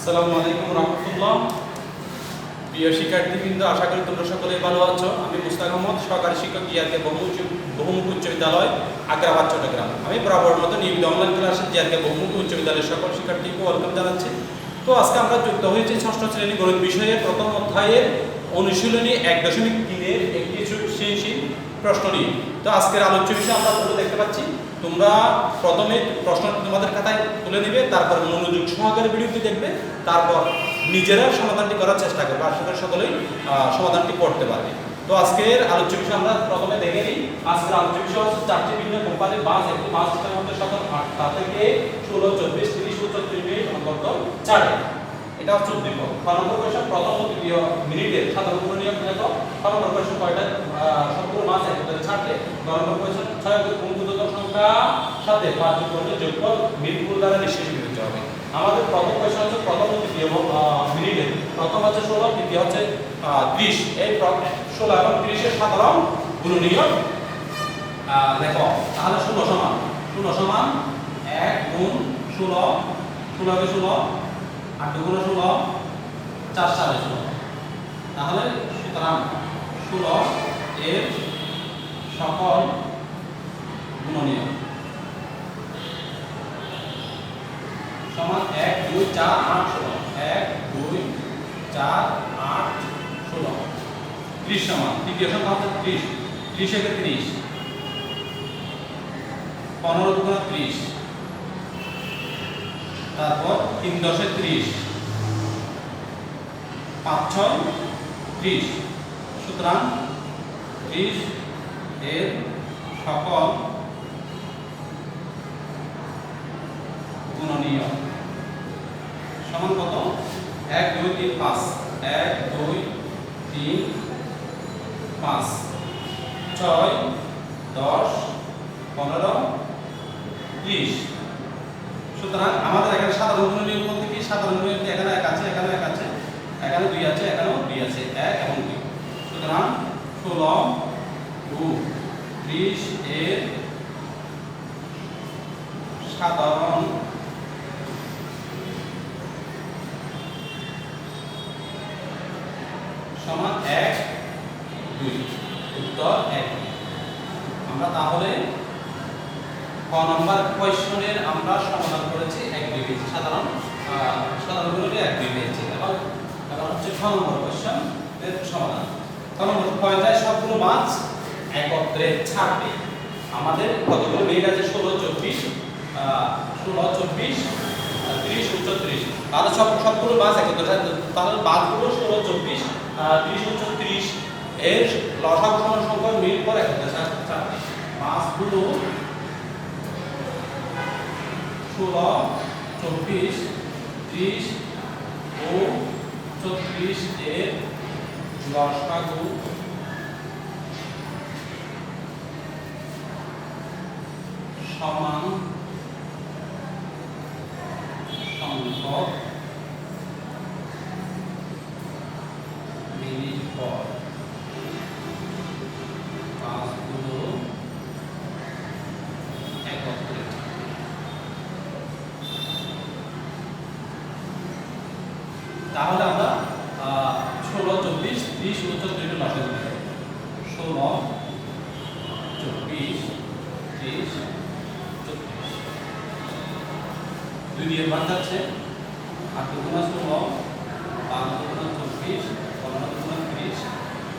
আসসালামু আলাইকুম রহমতুল্লাহ। প্রিয় শিক্ষার্থীবৃন্দ, আশা করি তোমরা সকলে ভালো আছো। আমি মুস্তাক আহমদ, সহকারী শিক্ষক জিআরকে বহুমুখী উচ্চ বিদ্যালয়, আগ্রাবাদ, চট্টগ্রাম। আমি বরাবর মতো নিয়মিত অনলাইন ক্লাসে জিআরকে বহুমুখী উচ্চ বিদ্যালয়ের সকল শিক্ষার্থীকে ওয়েলকাম জানাচ্ছি। তো আজকে আমরা যুক্ত হয়েছি ষষ্ঠ শ্রেণী গণিত বিষয়ে প্রথম অধ্যায়ের অনুশীলনী 1.3-এর একটি সৃজনশীল প্রশ্ন নিয়ে। তো আজকের আলোচ্য বিষয় আমরা দেখতে পাচ্ছি, তোমরা প্রথমে প্রশ্ন তোমাদের খাতায় তুলে নিবে, তারপর মনোযোগ সহকারে ভিডিওটি দেখবে, তারপর নিজেরা সমাধানটি করার চেষ্টা করবে। আশা করি সকলেই সমাধানটি করতে পারবে। তো আজকের আলোচ্য বিষয় আমরা প্রথমে দেখে নিই। আজকের আলোচ্য বিষয় হচ্ছে 4টি ভিন্ন কোম্পানির বাস একটি বাস সিস্টেমের মধ্যে সকল 8টা থেকে 16, 24, 30 ও 34 মিনিট অন্তর ছাড়ে। এটা হচ্ছে উদ্দীপক। ক নম্বর কোশ্চেন, প্রথম ও দ্বিতীয় মিনিটের সাধারণ নিয়ম দেখো। ক নম্বর কোশ্চেন, কয়টা সবগুলো মাছ একসাথে ছাড়লে। ক নম্বর কোশ্চেন, 6 কোন ক্ষুদ্রতম সংখ্যা সাথে 5 যোগ করলে যোগফল মিলফুল দ্বারা নিশ্চিত হতে হবে। আমাদের প্রথম কোশ্চেন হচ্ছে প্রথম ও দ্বিতীয় মিনিটের। প্রথম হচ্ছে 16, দ্বিতীয় হচ্ছে 30। এই 16 এবং 30 এর সাধারণ গুণনীয়ক দেখো। তাহলে 16 সমান 1 গুণ 16, 16 কে 16, 8 গুণ 16, 4 সালে 16। তাহলে সুতরাং 16 এর সকল গুণনীয়ক সমান 1, 2, 4, 8, 16। 1, 2, 4, 8, 16। 30 সমান, তৃতীয় সংখ্যা হচ্ছে 30। 30 একে 30, 15 গুণ 30, তারপর 3 10 30, 5 6 30। সুতরাং 30 এর সকল গুণনীয়ক সমান কত? 1 2 3 5, 1 2 3 5, 6 10 15 30। সুতরাং আমাদের এখানে সাধারণ গুণনীয়ক বলতে কি? সাধারণ গুণনীয়ক এখানে 1 আছে, এখানে 1 আছে, এখানে 2 আছে, এখানেও 2 আছে, 1 এবং 2। সুতরাং 16 ও 30 এর সাধারণ সমান 1 2। উত্তর 1। আমরা তাহলে ক নম্বর কোশ্চেনের আমরা সমাধান করেছি 1 2 পেয়েছি। সাধারণ গুণনীয়ক 1 2 পেয়েছি। এবার হচ্ছে খ নম্বর কোশ্চেন এর সমাধান। খ নম্বর, কয়টায় সবগুলো মাছ একত্রে ছাড়বে? আমাদের কতগুলো মিনিট আছে? 16 24, 30 ও 34। তাহলে সবগুলো মাছ একত্রে ছাড়বে। তাহলে বাদগুলো 16 24, 30 ও 34 এর লসাগু সমান সংখ্যা মিল পর একত্রে ছাড়বে। মাছগুলো 16 24 30 ও 34 এর লসাগু সমান সংখ্যক মিনিট পর মাছগুলো একত্রে। তাহলে আমরা 16 24 30 ও 34 এর লসাগু নেব। 16 24 30 34, 2 দিয়ে ভাগ যাচ্ছে। 8 গুণ 16, 5 গুণ 24, 15 গুণ 30,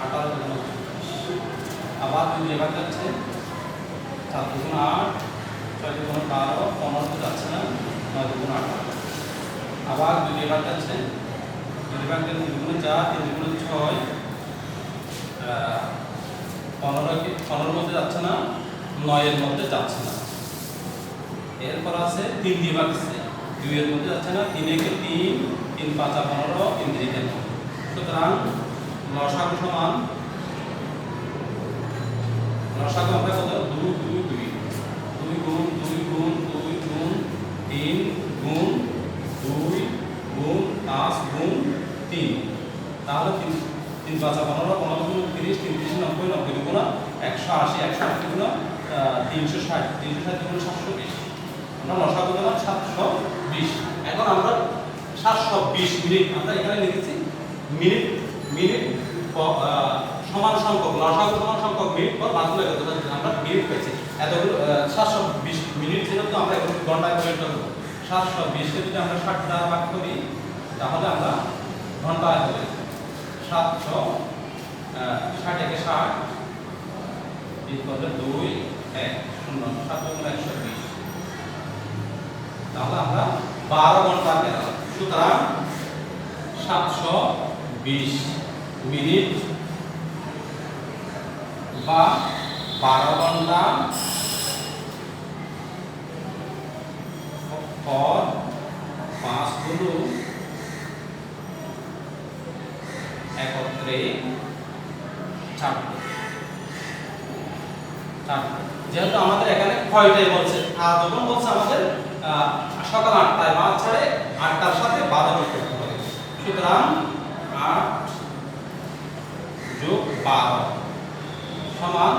18 গুণ 24। আবার 2 দিয়ে ভাগ যাচ্ছে। 7 গুণ 8, 6 গুণ 12, 15 তো যাচ্ছে না, 9 গুণ 18। আবার 2 দিয়ে ভাগ যাচ্ছে। 2 দিয়ে ভাগ গেলে 3 গুণ 4, 3 গুণ 6, 15 মধ্যে যাচ্ছে না, 9 এর মধ্যে যাচ্ছে না। এরপর আছে 3 দিয়ে ভাগ দিচ্ছে। 2 এর মধ্যে যাচ্ছে না, 3 একে 3, 3 5 15, 3 3 15। সুতরাং লসাগু সমান, লসাগু আমরা কত? 2 2 2, 2 গুণ 2 গুণ 2 গুণ 3 গুণ 2 গুণ 5 গুণ 3। তাহলে 3 5 15, 15 গুণ 30, 3 30 90, 90 গুণ 180, 180 গুণ 360, 360 গুণ 720। আমরা লসাগু পেলাম 720। এখন আমরা 720 720 মিনিট আমরা এখানে লিখেছি মিনিট মিনিট সমান সংখ্যক লসাগু সমান সংখ্যক মিনিট পর মাত্র আমরা মিনিট পেয়েছি এতগুলো 720 মিনিট যেহেতু আমরা এখন ঘন্টায় পরিণত করব 720 কে যদি আমরা 60 দ্বারা ভাগ করি তাহলে আমরা ঘন্টায় হবে 760 একে 60 2 1 0 7 120 তাহলে আমরা 12 ঘন্টা পেলাম। সুতরাং 720 মিনিট বা 12 ঘন্টা পর 5 গুলো একত্রে 4 যেহেতু আমাদের এখানে কয়টাই বলছে আর যখন বলছে আমাদের সকাল 8টায় মাছ ছাড়ে 8টার সাথে 12 করতে হবে। সুতরাং 8 যোগ 12 সমান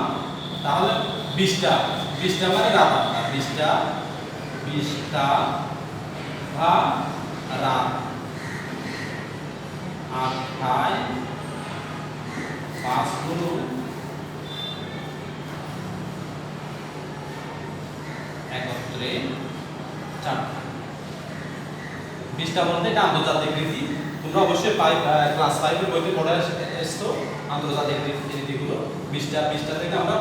তাহলে 20টা মানে রাত 8টা 20টা বা রাত 8টায় 5 গুলো একত্রে 4 20টা বলতে এটা আন্তর্জাতিক রীতি তোমরা অবশ্যই ক্লাস 5 এর বইতে পড়ে এসছো আন্তর্জাতিক রীতিগুলো 20টা থেকে আমরা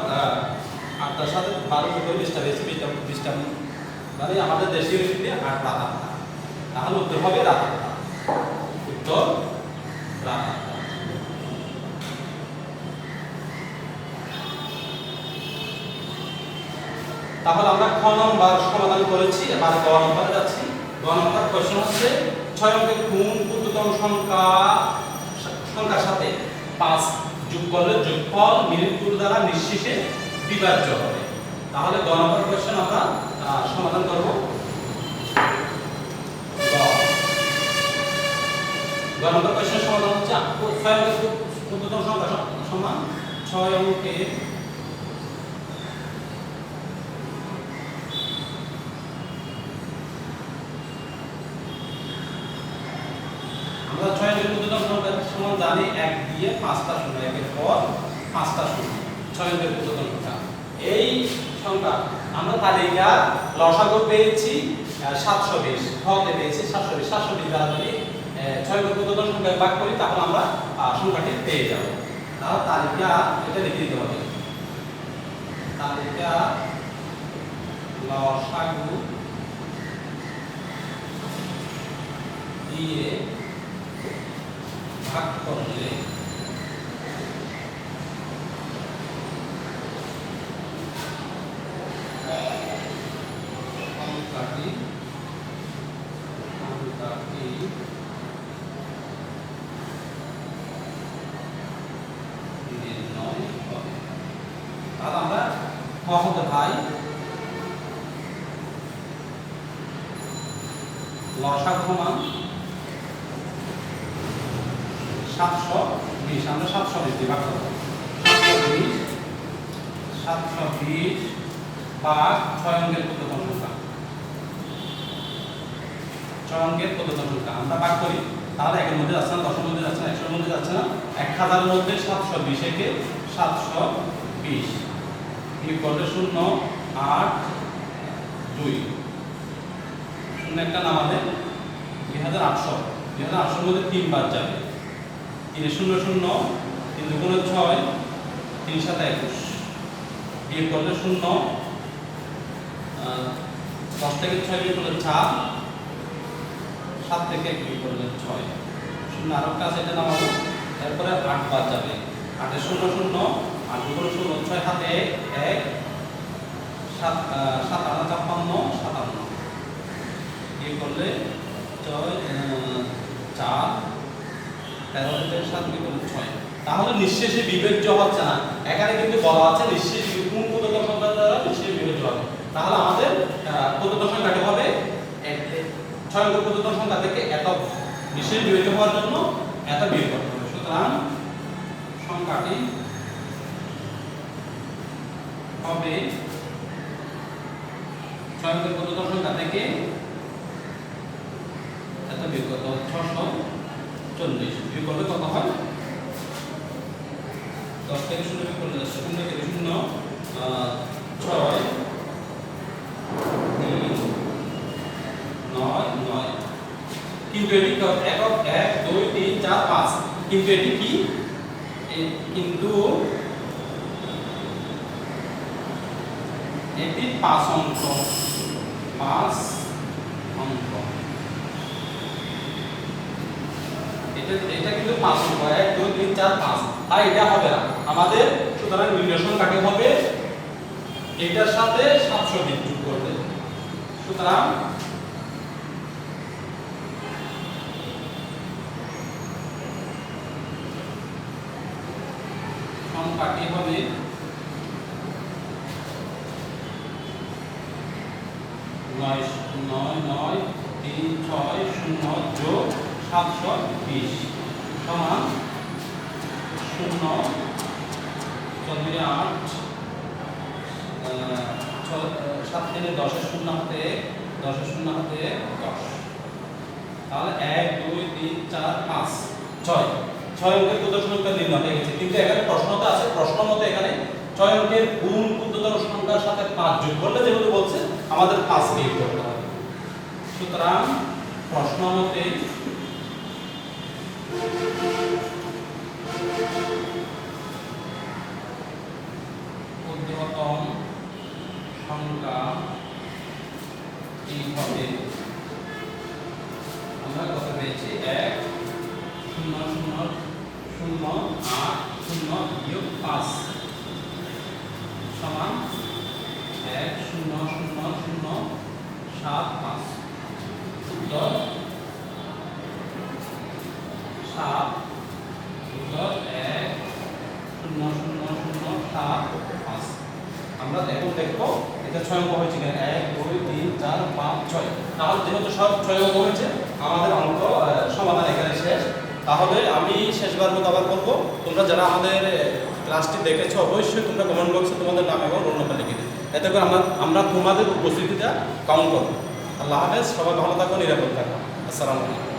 8টার সাথে 12 করে 20টা বেশি 20টা মানে আমাদের দেশীয় রীতিতে 8 রাত 8টা তাহলে উত্তর হবে রাত 8টা উত্তর রাত 8টা। তাহলে আমরা খ নম্বর সমাধান করেছি এবার গ নম্বরে যাচ্ছি। গ নম্বর কোশ্চেন হচ্ছে 6 অঙ্কের কোন ক্ষুদ্রতম সংখ্যার সাথে 5 যোগ করলে যোগফল মিনিটগুলো দ্বারা নিঃশেষে বিভাজ্য হবে। তাহলে গ নম্বর কোশ্চেন আমরা সমাধান করব। গ নম্বর কোশ্চেন সমাধান হচ্ছে 6 অঙ্কের ক্ষুদ্রতম সংখ্যা সমান 6 অঙ্কের আমরা 6 এর ক্ষুদ্রতম সংখ্যা সমান জানি 1 দিয়ে 5টা শূন্য একের পর 5টা শূন্য 6 এর ক্ষুদ্রতম সংখ্যা। এই সংখ্যা আমরা তালিকা লসাগু পেয়েছি 720 হতে পেয়েছি 720 দ্বারা যদি 6 এর ক্ষুদ্রতম সংখ্যা ভাগ করি তাহলে আমরা সংখ্যাটি পেয়ে যাব। তাহলে তালিকা এটা লিখে দিতে হবে। তালিকা লসাগু দিয়ে ভাগ করলে সংখ্যাটি নির্ণয় হবে। তাহলে আমরা হতে ভাই লসাগু সমান 720 আমরা 720 দিয়ে ভাগ করব 720 ভাগ 6 অঙ্কের ক্ষুদ্রতম সংখ্যা 6 অঙ্কের ক্ষুদ্রতম সংখ্যা আমরা ভাগ করি তাহলে একের মধ্যে যাচ্ছে না 10 এর মধ্যে যাচ্ছে না 100 এর মধ্যে যাচ্ছে না 1000 এর মধ্যে 720 একে 720 বিয়োগ করলে 0 8 2 শূন্য একটা নামালে 2800 2800 এর মধ্যে 3 বার যাবে 3 0 0 3 2 6 3 7 21 বিয়োগ করলে 0 10 থেকে 6 বিয়োগ করলে 4 7 থেকে 1 বিয়োগ করলে 6 শূন্য আর একটা আছে এটা নামাবো এরপরে 8 বার যাবে 8 এ 0 0 8 2 0 6 হাতে 1 7 7 8 56 57 বিয়োগ করলে 4 13 7 বিয়োগ করলে 6 তাহলে নিঃশেষে বিভাজ্য হচ্ছে না এখানে কিন্তু বলা আছে নিঃশেষে কোন ক্ষুদ্রতম সংখ্যা দ্বারা নিঃশেষে বিভাজ্য হবে তাহলে আমাদের ক্ষুদ্রতম সংখ্যাটি হবে 6 অঙ্কের ক্ষুদ্রতম সংখ্যা থেকে এত নিঃশেষে বিভাজ্য হওয়ার জন্য এত বিয়োগ করতে হবে সুতরাং সংখ্যাটি হবে 6 অঙ্কের ক্ষুদ্রতম সংখ্যা থেকে এত বিয়োগ করতে হবে 6 640 বিয়োগ করলে কত হয়? 10 থেকে 0 বিয়োগ করলে 0 থেকে 0 6 3 9 9 কিন্তু এটি একক 1 2 3 4 5 কিন্তু এটি কি কিন্তু এটি 5 অঙ্ক এটা কিন্তু 5 অঙ্ক 1 2 3 4 5 তাই এটা হবে না আমাদের। সুতরাং নির্ণয় কাকে হবে এটার সাথে 720 যোগ করতে। সুতরাং সংখ্যাটি হবে 99360+720 সমান 0 14 8 7 থেকে 10 এর 0 হাতে 10 এর 0 হাতে 10 তাহলে 1 2 3 4 5 6 অঙ্কের ক্ষুদ্র সংখ্যা নির্ণয় হয়ে গেছে। কিন্তু এখানে প্রশ্নটা আছে, প্রশ্ন মতে এখানে 6 অঙ্কের গুণ ক্ষুদ্রতর সংখ্যার সাথে 5 যোগ করলে যেহেতু বলছে আমাদের 5 বিয়োগ করতে হবে। সুতরাং প্রশ্ন মতে ক্ষুদ্রতম সংখ্যা কি হবে? আমরা কত পেয়েছি? 1 0 0 0 8 0 বিয়োগ 5 সমান 1 0 0 0 7 5 উত্তর 7 উত্তর 1 0 0 0 7 5। আমরা এখন দেখবো এটা 6 অঙ্ক হয়েছে কিনা। 1 2 3 4 5 6। তাহলে যেহেতু সব 6 অঙ্ক হয়েছে আমাদের অঙ্ক সমাধান এখানে শেষ। তাহলে আমি শেষবার মতো আবার বলবো, তোমরা যারা আমাদের ক্লাসটি দেখেছো অবশ্যই তোমরা কমেন্ট বক্সে তোমাদের নাম এবং রোল নাম্বার লিখে দিও, এতে করে আমরা তোমাদের উপস্থিতিটা কাউন্ট করবো। আল্লাহ হাফেজ, সবাই ভালো থাকো, নিরাপদ থাকো। আসসালামু আলাইকুম।